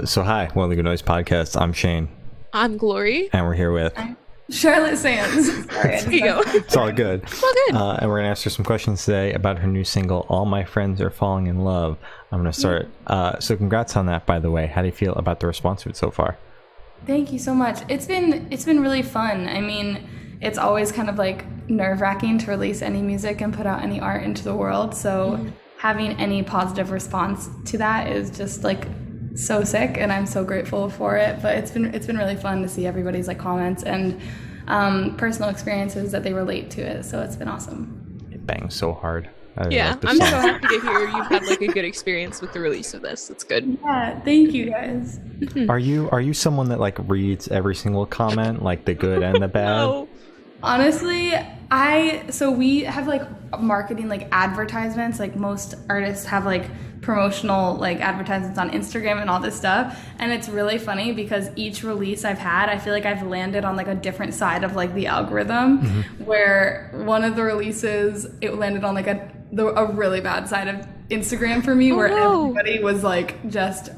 So hi, welcome to the Good Noise Podcast. I'm Shane. I'm Glory. And we're here with... I'm Charlotte Sands. Sorry, there you go. It's all good. It's all good. And we're going to answer some questions today about her new single, All My Friends Are Falling in Love. I'm going to start. So congrats on that, by the way. How do you feel about the response to it so far? Thank you so much. It's been really fun. I mean, it's always kind of like nerve-wracking to release any music and put out any art into the world. So having any positive response to that is just like so sick, and I'm so grateful for it. But it's been really fun to see everybody's like comments and personal experiences that they relate to it. So it's been awesome. It bangs so hard. Yeah, I'm so happy to hear you've had like a good experience with the release of this. That's good. Yeah, thank you guys. Are you someone that like reads every single comment, like the good and the bad? No. Honestly, so we have like marketing like advertisements, like most artists have like promotional like advertisements on Instagram and all this stuff, and it's really funny because each release I've had, I feel like I've landed on like a different side of like the algorithm, where one of the releases it landed on like a really bad side of Instagram for me, where everybody was like just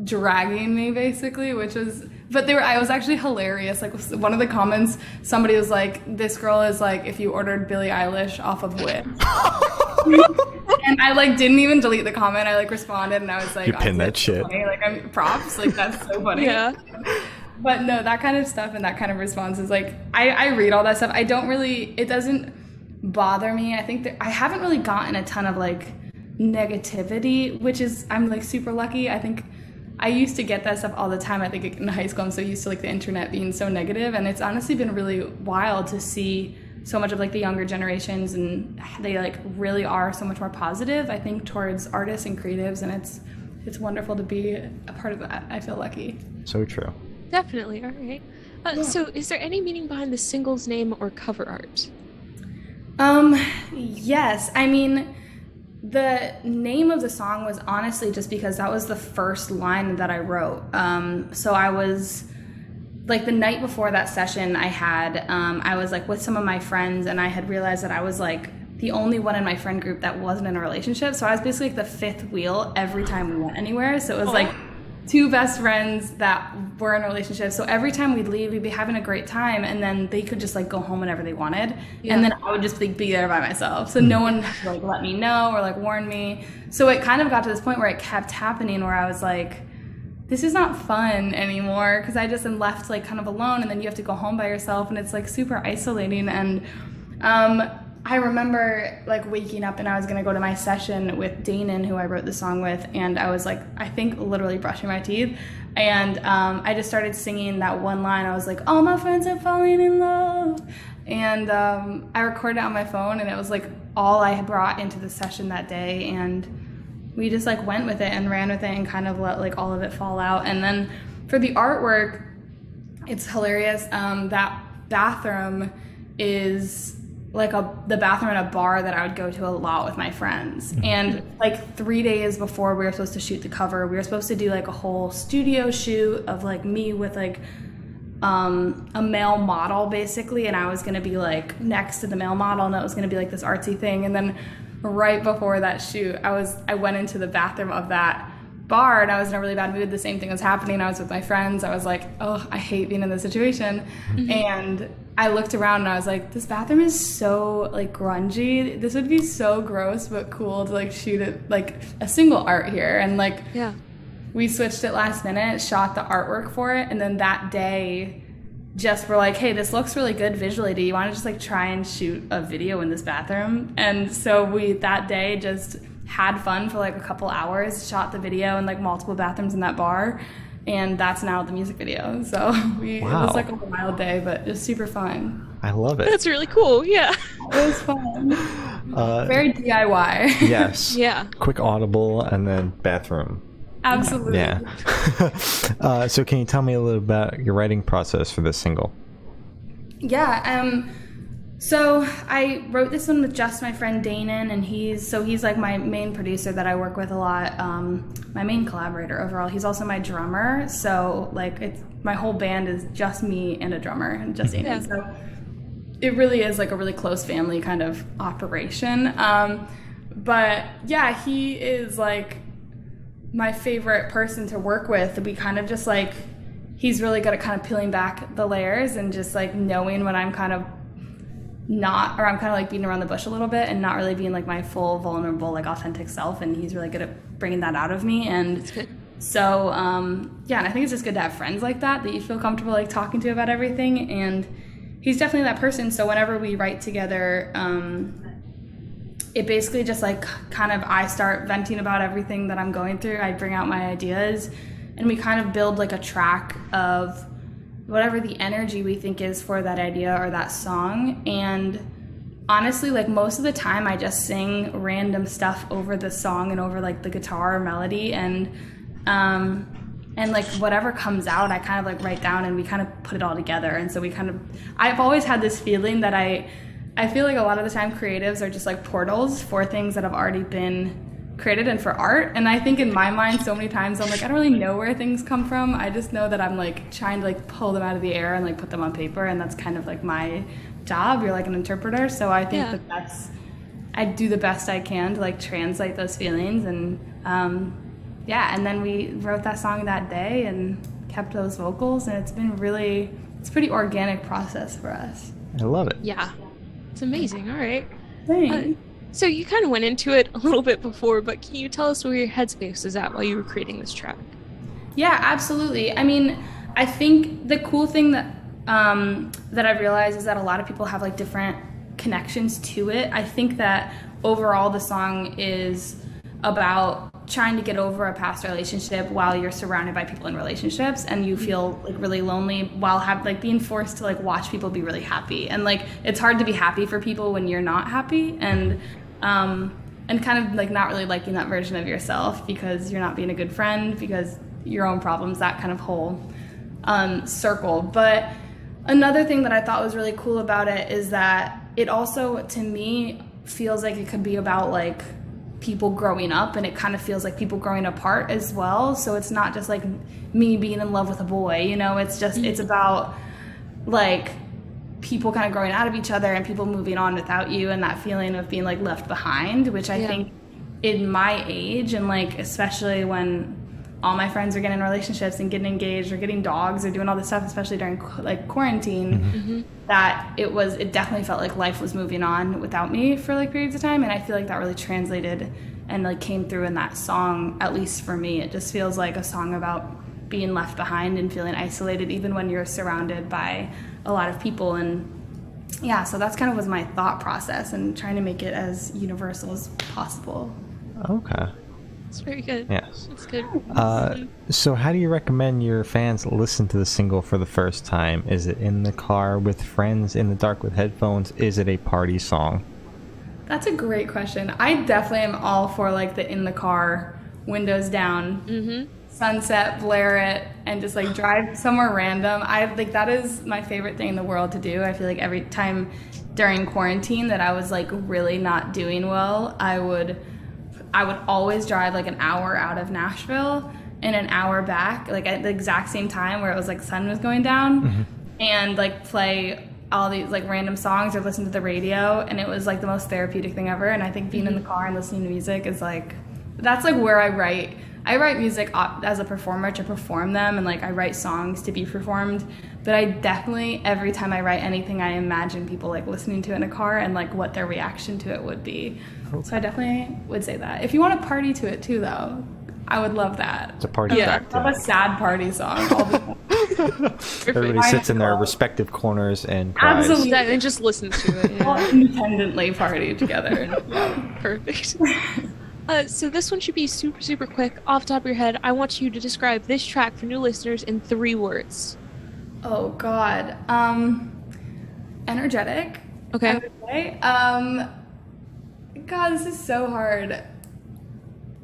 dragging me basically, which was, but I was actually hilarious. Like one of the comments, somebody was like, "This girl is like if you ordered Billie Eilish off of Wit." And I like didn't even delete the comment. I like responded and I was like, "You pinned that shit." Funny. Like I'm props. Like that's so funny. Yeah. But no, that kind of stuff and that kind of response is like I read all that stuff. It doesn't bother me. I think that I haven't really gotten a ton of like negativity, which is I'm like super lucky. I think I used to get that stuff all the time. I think in high school I'm so used to like the internet being so negative, and it's honestly been really wild to see so much of like the younger generations, and they like really are so much more positive, I think, towards artists and creatives, and it's wonderful to be a part of that. I feel lucky. So true. Definitely. All right. So is there any meaning behind the single's name or cover art? Yes. I mean, the name of the song was honestly just because that was the first line that I wrote. So I was like the night before that session I was like with some of my friends, and I had realized that I was like the only one in my friend group that wasn't in a relationship. So I was basically like the fifth wheel every time we went anywhere. So it was like two best friends that were in a relationship. So every time we'd leave, we'd be having a great time, and then they could just like go home whenever they wanted. Yeah. And then I would just like, be there by myself. So no one had to like let me know or like warn me. So it kind of got to this point where it kept happening, where I was like, this is not fun anymore, because I just am left like kind of alone, and then you have to go home by yourself, and it's like super isolating. And I remember like waking up and I was gonna go to my session with Danon, who I wrote the song with, and I was like, I think literally brushing my teeth, and I just started singing that one line. I was like, all my friends are falling in love, and I recorded it on my phone, and it was like all I had brought into the session that day, and we just like went with it and ran with it and kind of let like all of it fall out. And then for the artwork, it's hilarious. That bathroom is like the bathroom in a bar that I would go to a lot with my friends. And like 3 days before we were supposed to shoot the cover, we were supposed to do like a whole studio shoot of like me with like a male model basically, and I was gonna be like next to the male model, and it was gonna be like this artsy thing. And then right before that shoot, I went into the bathroom of that bar, and I was in a really bad mood. The same thing was happening. I was with my friends. I was like, oh, I hate being in this situation. And I looked around and I was like, this bathroom is so like grungy. This would be so gross but cool to like shoot it like a single art here. And like we switched it last minute, shot the artwork for it, and then that day just were like, hey, this looks really good visually. Do you want to just like try and shoot a video in this bathroom? And so we that day just had fun for like a couple hours, shot the video in like multiple bathrooms in that bar, and that's now the music video. So it was like a wild day, but just super fun. I love it. That's really cool. Yeah. It was fun. Very DIY. Yes. Yeah. Quick audible and then bathroom. Absolutely. Yeah. So can you tell me a little about your writing process for this single? Yeah. So I wrote this one with just my friend Danon, and he's like my main producer that I work with a lot, my main collaborator overall. He's also my drummer, so like my whole band is just me and a drummer and just Danon. Yeah. So it really is like a really close family kind of operation. But yeah, he is like my favorite person to work with. We kind of just like, he's really good at kind of peeling back the layers and just like knowing when I'm kind of not, or I'm kind of like beating around the bush a little bit and not really being like my full, vulnerable, like authentic self. And he's really good at bringing that out of me. And That's good. so, yeah, and I think it's just good to have friends like that you feel comfortable like talking to about everything. And he's definitely that person. So whenever we write together, it basically just like kind of, I start venting about everything that I'm going through. I bring out my ideas and we kind of build like a track of whatever the energy we think is for that idea or that song. And honestly, like most of the time I just sing random stuff over the song and over like the guitar or melody, and like whatever comes out I kind of like write down and we kind of put it all together. And so we kind of, I've always had this feeling that I feel like a lot of the time creatives are just like portals for things that have already been created and for art. And I think in my mind so many times I'm like, I don't really know where things come from. I just know that I'm like trying to like pull them out of the air and like put them on paper, and that's kind of like my job. You're like an interpreter. So I think I do the best I can to like translate those feelings. And and then we wrote that song that day and kept those vocals, and it's a pretty organic process for us. I love it. Yeah. It's amazing. All right. Thanks. So you kind of went into it a little bit before, but can you tell us where your headspace was at while you were creating this track? Yeah, absolutely. I mean, I think the cool thing that I've realized is that a lot of people have like different connections to it. I think that overall the song is about trying to get over a past relationship while you're surrounded by people in relationships and you feel like really lonely while being forced to like watch people be really happy. And like it's hard to be happy for people when you're not happy, and kind of like not really liking that version of yourself because you're not being a good friend, because your own problems, that kind of whole circle. But another thing that I thought was really cool about it is that it also, to me, feels like it could be about like people growing up, and it kind of feels like people growing apart as well. So it's not just like me being in love with a boy, you know, it's just, it's about like people kind of growing out of each other and people moving on without you, and that feeling of being like left behind, which I think in my age, and like especially when all my friends are getting in relationships and getting engaged or getting dogs or doing all this stuff, especially during like quarantine, that it definitely felt like life was moving on without me for like periods of time. And I feel like that really translated and like came through in that song, at least for me. It just feels like a song about being left behind and feeling isolated even when you're surrounded by a lot of people. And yeah, so that's kind of was my thought process, and trying to make it as universal as possible. Okay. It's very good. Yes. It's good. So how do you recommend your fans listen to the single for the first time? Is it in the car with friends, in the dark with headphones? Is it a party song? That's a great question. I definitely am all for like the in the car, windows down, sunset, blare it, and just like drive somewhere random. I like that is my favorite thing in the world to do. I feel like every time during quarantine that I was like really not doing well, I would always drive like an hour out of Nashville and an hour back, like at the exact same time where it was like sun was going down, and like play all these like random songs or listen to the radio, and it was like the most therapeutic thing ever. And I think being in the car and listening to music is like, that's like where I write music as a performer to perform them, and like I write songs to be performed. But I definitely, every time I write anything, I imagine people like listening to it in a car and like what their reaction to it would be. So I definitely would say that. If you want to party to it too, though, I would love that. It's a party track. I love a sad party song. All the time. Everybody sits in their respective corners and cries. Absolutely. And just listen to it. All independently party together. Perfect. So this one should be super, super quick. Off the top of your head, I want you to describe this track for new listeners in 3 words. Oh, God. Energetic. Okay. I would say. God, this is so hard.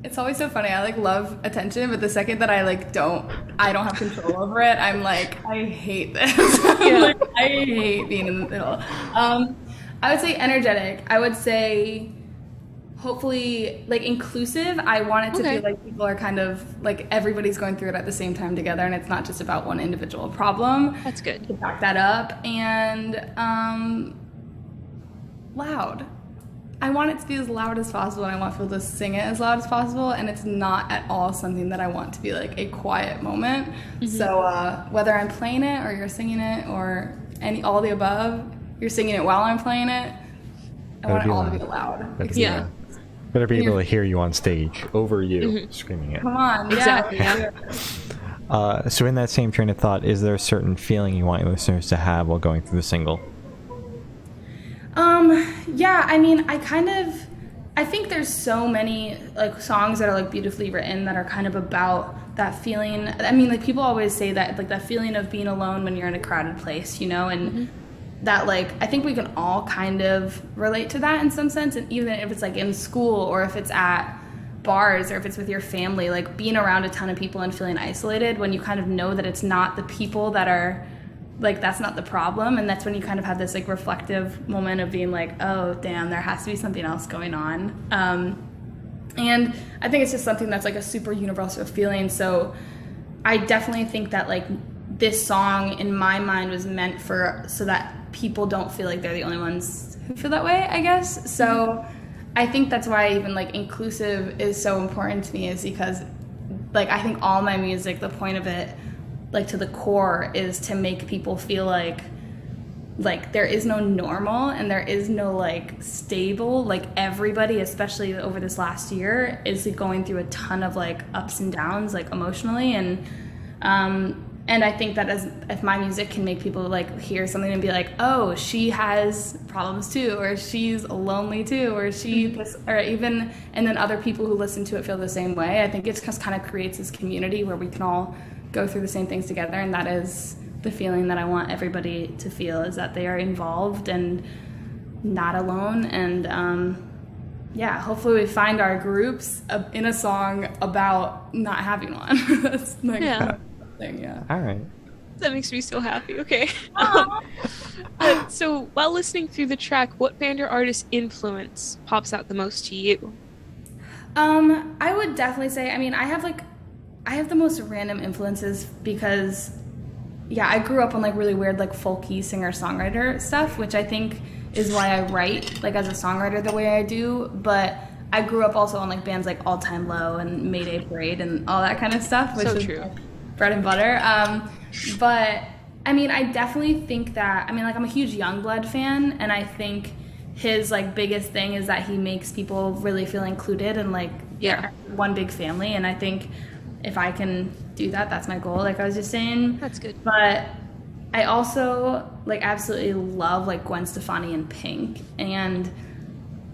It's always so funny. I like love attention, but the second that I don't have control over it, I'm like, I hate this. Like, I hate being in the middle. I would say energetic. I would say hopefully like inclusive. I want it to feel like people are kind of like everybody's going through it at the same time together, and it's not just about one individual problem. That's good. To back that up. And loud. I want it to be as loud as possible, and I want people to sing it as loud as possible, and it's not at all something that I want to be like a quiet moment. So whether I'm playing it or you're singing it or all the above, you're singing it while I'm playing it, I want it all to be loud. Better be able to hear you on stage over you screaming it. Come on. Exactly. So in that same train of thought, is there a certain feeling you want your listeners to have while going through the single? Yeah, I mean, I think there's so many like songs that are like beautifully written that are kind of about that feeling. I mean, like people always say that like that feeling of being alone when you're in a crowded place, you know, and that like I think we can all kind of relate to that in some sense, and even if it's like in school or if it's at bars or if it's with your family, like being around a ton of people and feeling isolated when you kind of know that it's not the people that are like that's not the problem, and that's when you kind of have this like reflective moment of being like, oh damn, there has to be something else going on. And I think it's just something that's like a super universal feeling. So I definitely think that like this song in my mind was meant for so that people don't feel like they're the only ones who feel that way, I guess. So I think that's why even like inclusive is so important to me, is because like I think all my music, the point of it like to the core is to make people feel like there is no normal and there is no like stable, like everybody, especially over this last year, is going through a ton of like ups and downs like emotionally, and I think that if my music can make people like hear something and be like, oh, she has problems too, or she's lonely too, or or even, and then other people who listen to it feel the same way. I think it just kind of creates this community where we can all go through the same things together, and that is the feeling that I want everybody to feel, is that they are involved and not alone. And hopefully we find our groups in a song about not having one. That's like thing, all right, that makes me so happy. Okay. So while listening through the track, what band or artist influence pops out the most to you? I would definitely say, I mean, I have the most random influences because I grew up on like really weird like folky singer-songwriter stuff, which I think is why I write like as a songwriter the way I do. But I grew up also on like bands like All Time Low and Mayday Parade and all that kind of stuff, which is like bread and butter. But I mean, I definitely think that, I mean, like I'm a huge Youngblood fan, and I think his like biggest thing is that he makes people really feel included and like one big family. And I think if I can do that, that's my goal, like I was just saying. That's good. But I also like absolutely love like Gwen Stefani and Pink, and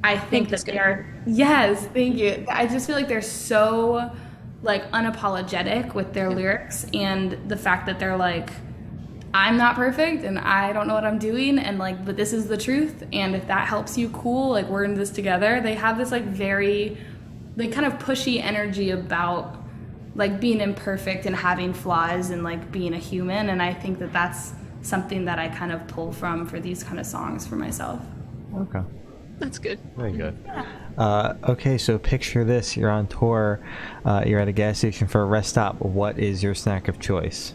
I think that they are, yes, thank you. I just feel like they're so like unapologetic with their lyrics, and the fact that they're like, I'm not perfect and I don't know what I'm doing, and like, but this is the truth, and if that helps you, cool, like we're in this together. They have this like very like kind of pushy energy about like being imperfect and having flaws and like being a human, and I think that that's something that I kind of pull from for these kind of songs for myself. Okay, that's good. Very good. Okay, so picture this: you're on tour, you're at a gas station for a rest stop. What is your snack of choice?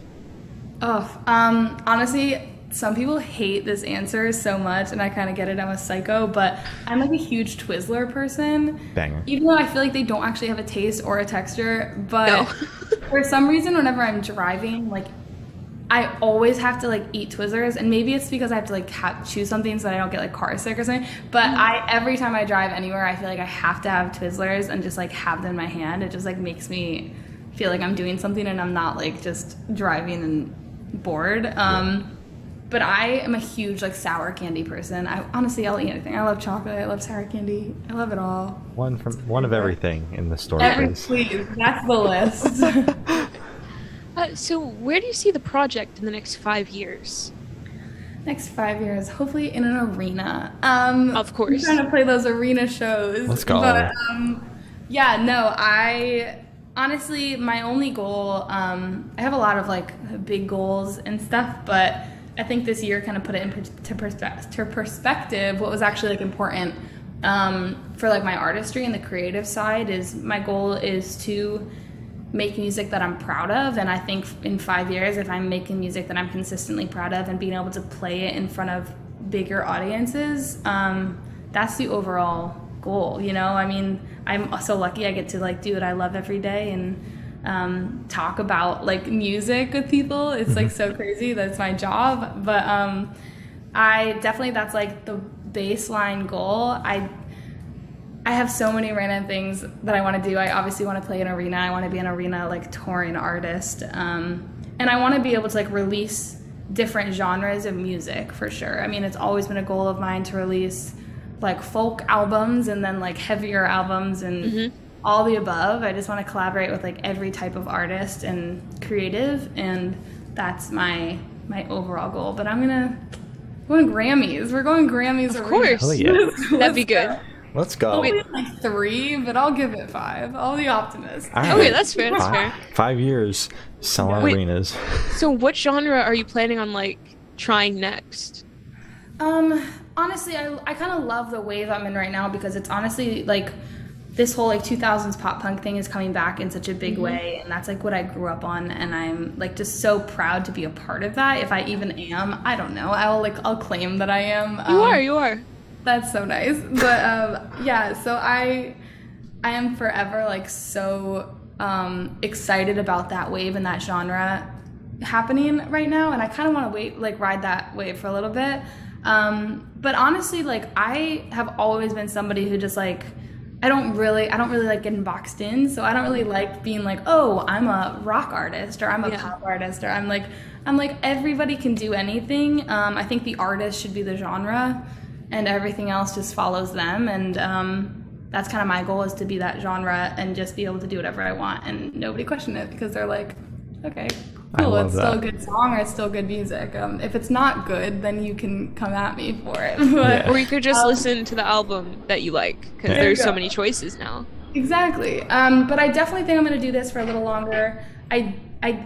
Honestly, some people hate this answer so much, and I kind of get it, I'm a psycho, but I'm like a huge Twizzler person. Banger. Even though I feel like they don't actually have a taste or a texture, but for some reason, whenever I'm driving, like I always have to like eat Twizzlers, and maybe it's because I have to like choose something so that I don't get like car sick or something, but every time I drive anywhere, I feel like I have to have Twizzlers and just like have them in my hand. It just like makes me feel like I'm doing something and I'm not like just driving and bored. But I am a huge like sour candy person. I'll eat anything. I love chocolate, I love sour candy, I love it all. One of everything in the store, please. That's the list. So where do you see the project in the next 5 years? Next 5 years, hopefully in an arena. Of course. I'm trying to play those arena shows. Let's go. But honestly, my only goal, I have a lot of like big goals and stuff, but I think this year kind of put it into perspective. What was actually like important for like my artistry and the creative side is my goal is to make music that I'm proud of. And I think in 5 years, if I'm making music that I'm consistently proud of and being able to play it in front of bigger audiences, that's the overall goal, you know? I mean, I'm so lucky I get to like do what I love every day and talk about like music with people. It's like so crazy. That's my job. But I definitely, that's like the baseline goal. I have so many random things that I want to do. I obviously want to play an arena. I want to be an arena like touring artist. And I want to be able to like release different genres of music for sure. I mean, it's always been a goal of mine to release like folk albums and then like heavier albums and all the above. I just want to collaborate with like every type of artist and creative, and that's my overall goal. But I'm going Grammys. We're going Grammys. Of course. Oh, yeah. That'd be good. Let's go. Maybe like 3, but I'll give it 5. I'll be optimist. All right. Okay, that's fair. That's fair. 5 years selling Wait. arenas. So what genre are you planning on like trying next? Honestly, I kind of love the wave I'm in right now, because it's honestly like this whole like 2000s pop punk thing is coming back in such a big way, and that's like what I grew up on, and I'm like just so proud to be a part of that. If I even am, I don't know. I'll claim that I am. You are. That's so nice. But yeah, so I am forever like so excited about that wave and that genre happening right now, and I kind of want to ride that wave for a little bit. But honestly, like I have always been somebody who just like I don't really like getting boxed in, so I don't really like being like, oh, I'm a rock artist or I'm a pop artist, or I'm like everybody can do anything. I think the artist should be the genre, and everything else just follows them. And that's kind of my goal, is to be that genre and just be able to do whatever I want and nobody question it, because they're like, okay, cool, it's still a good song or it's still good music. If it's not good, then you can come at me for it. But, Or you could just listen to the album that you like, because there's so many choices now. Exactly. But I definitely think I'm going to do this for a little longer. I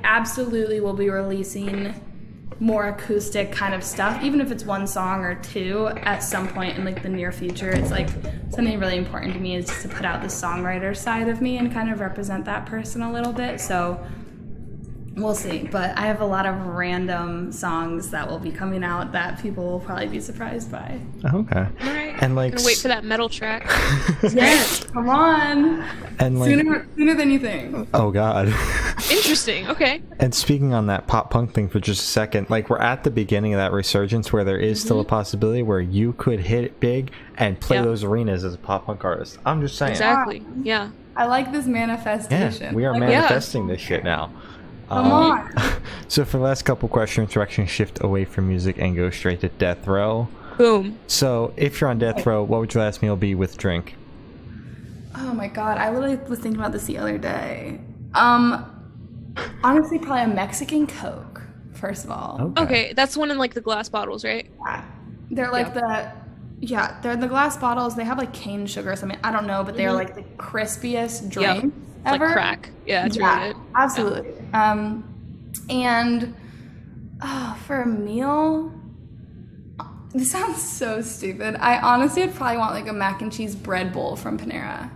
absolutely will be releasing more acoustic kind of stuff, even if it's one song or two at some point in like the near future. It's like something really important to me is just to put out the songwriter side of me and kind of represent that person a little bit. So we'll see. But I have a lot of random songs that will be coming out that people will probably be surprised by. Okay. All right. And like, gonna wait for that metal track. Yes, come on. And like, sooner than you think. oh God. Interesting. Okay. And speaking on that pop punk thing for just a second, like we're at the beginning of that resurgence where there is still a possibility where you could hit it big and play those arenas as a pop punk artist. I'm just saying. Exactly. Yeah. I like this manifestation. Yeah, we are manifesting this shit now. Come on. So for the last couple questions, we're actually shift away from music and go straight to death row. Boom. So if you're on death row, what would your last meal be with drink? Oh my God, I literally was thinking about this the other day. Honestly, probably a Mexican Coke, first of all. Okay, that's one in like the glass bottles, right? They're like they're the glass bottles. They have like cane sugar or something. I don't know, but they're like the crispiest drink ever. Like crack. Yeah, it's really good. Absolutely. And for a meal, this sounds so stupid. I honestly would probably want like a mac and cheese bread bowl from Panera.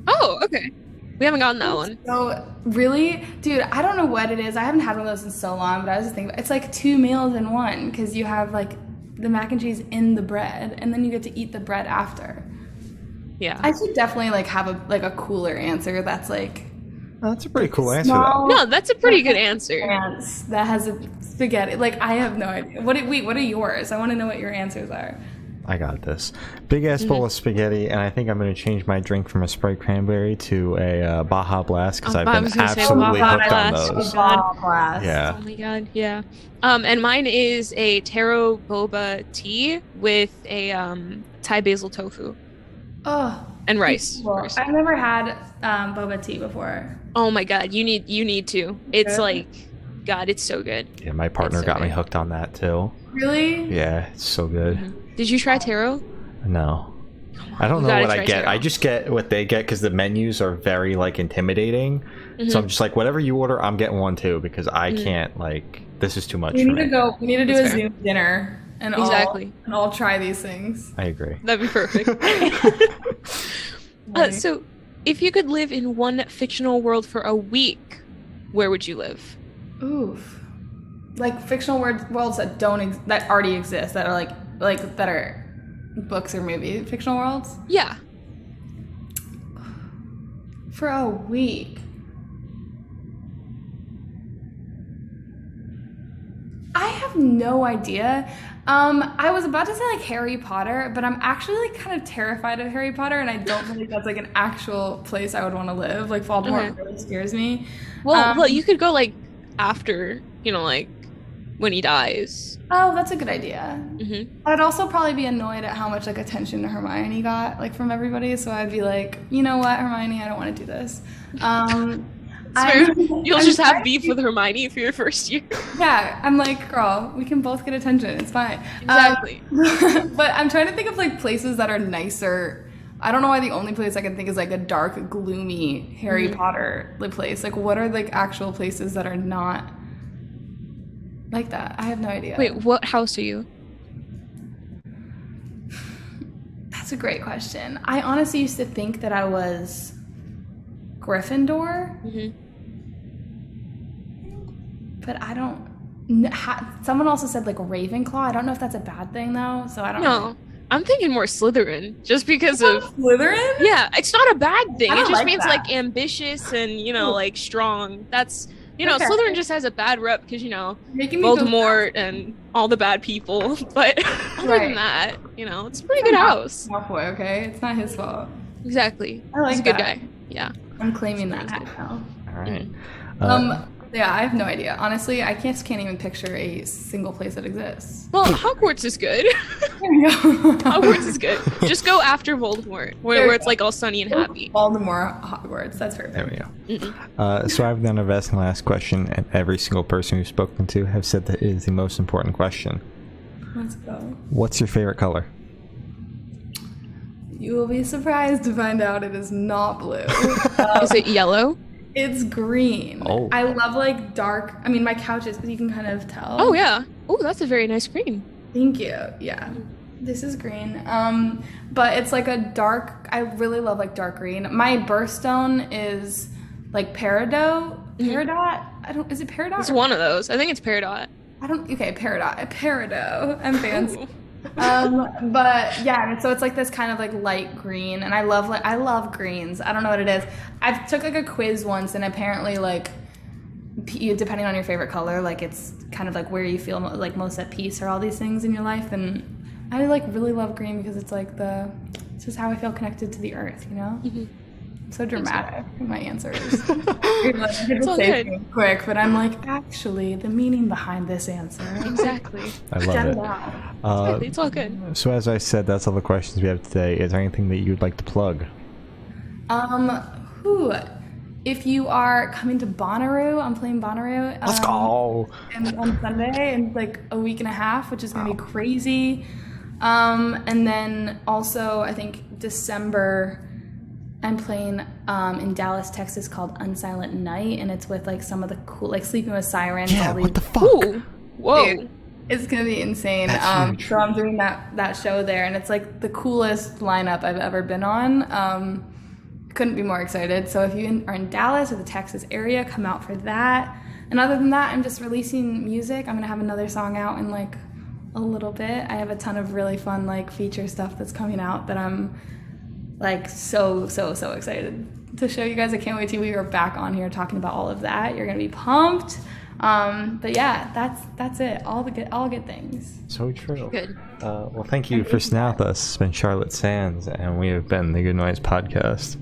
Oh, okay. We haven't gotten that one. So really, dude, I don't know what it is. I haven't had one of those in so long, but I was just thinking, it's like 2 meals in one, because you have like the mac and cheese in the bread, and then you get to eat the bread after. Yeah. I should definitely like have a cooler answer that's like. Oh, that's a pretty cool answer, though. No, that's a pretty good answer. That has a spaghetti. Like, I have no idea. What are yours? I want to know what your answers are. I got this. Big ass bowl of spaghetti, and I think I'm going to change my drink from a Sprite Cranberry to a Baja Blast, because I've been absolutely hooked on those. Baja Blast. Yeah. Oh my God, yeah. And mine is a taro boba tea with a Thai basil tofu. Oh. And rice. Well, I've never had boba tea before. Oh my God, you need to. It's like, God, it's so good. Yeah, my partner got me hooked on that too. Really? Yeah, it's so good. Did you try taro? No. I don't know what I get. Taro. I just get what they get, because the menus are very like intimidating. So I'm just like, whatever you order, I'm getting one too, because I can't, like, this is too much for me. We need to do a Zoom dinner and all try these things. I agree. That'd be perfect. So if you could live in one fictional world for a week, where would you live? Oof. Like fictional worlds that that already exist, that are like that are books or movie fictional worlds? Yeah. For a week. I have no idea. I was about to say like Harry Potter, but I'm actually like kind of terrified of Harry Potter, and I don't think that's like an actual place I would want to live. Like Voldemort really scares me. Well, you could go like after, like when he dies. Oh, that's a good idea. I'd also probably be annoyed at how much like attention Hermione got like from everybody, so I'd be like, you know what, Hermione, I don't want to do this. You'll just have beef with Hermione for your first year. Yeah, I'm like, girl, we can both get attention. It's fine. Exactly. But I'm trying to think of like places that are nicer. I don't know why the only place I can think is like a dark, gloomy Harry Potter place. Like, what are like actual places that are not like that? I have no idea. Wait, what house are you? That's a great question. I honestly used to think that I was Gryffindor. But I don't. Someone also said like Ravenclaw. I don't know if that's a bad thing though. So I don't know. No, I'm thinking more Slytherin, just because of Slytherin. Yeah, it's not a bad thing. It just like means that. like ambitious and like strong. That's Slytherin just has a bad rep because Voldemort and all the bad people. But other than that, it's a pretty good house. Malfoy, okay, it's not his fault. Exactly. I like He's a good guy. Yeah. I'm claiming that now. All right. Yeah, I have no idea. Honestly, I can't even picture a single place that exists. Well, Hogwarts is good. There we go. Hogwarts is good. Just go after Voldemort, where it's like all sunny and happy. Voldemort, Hogwarts. That's perfect. There we go. So I've done a best and last question, and every single person we've spoken to have said that it is the most important question. Let's go. What's your favorite color? You will be surprised to find out it is not blue. Is it yellow? It's green. Oh. I love like dark. I mean, my couch is, but you can kind of tell. Oh yeah. Oh, that's a very nice green. Thank you. Yeah. This is green. But it's like a dark. I really love like dark green. My birthstone is like peridot. Peridot. Is it peridot? It's one of those. I think it's peridot. Okay, peridot. I'm fancy. But yeah, and so it's like this kind of like light green, and I love greens. I don't know what it is. I took like a quiz once, and apparently like depending on your favorite color, like it's kind of like where you feel like most at peace or all these things in your life. And I like really love green because it's like it's just how I feel connected to the earth, I'm so dramatic in my answers. It's all good. Quick, but I'm like, actually, the meaning behind this answer. Exactly. I love it. It's all good. So as I said, that's all the questions we have today. Is there anything that you'd like to plug? If you are coming to Bonnaroo, I'm playing Bonnaroo. Let's go! On Sunday in like a week and a half, which is going to be crazy. And then also, I think December, I'm playing in Dallas, Texas, called Unsilent Night, and it's with like some of the cool, like Sleeping with Sirens. Yeah, what the fuck? Ooh. Whoa. Dude, it's gonna be insane. So I'm doing that show there, and it's like the coolest lineup I've ever been on. Couldn't be more excited. So if you are in Dallas or the Texas area, come out for that. And other than that, I'm just releasing music. I'm gonna have another song out in like a little bit. I have a ton of really fun like feature stuff that's coming out that I'm like so excited to show you guys. I can't wait till we are back on here talking about all of that. You're gonna be pumped. But yeah, that's it. All good things. So true. Good. Well, thank you for sitting out with us. It's been Charlotte Sands, and we have been the Good Noise Podcast.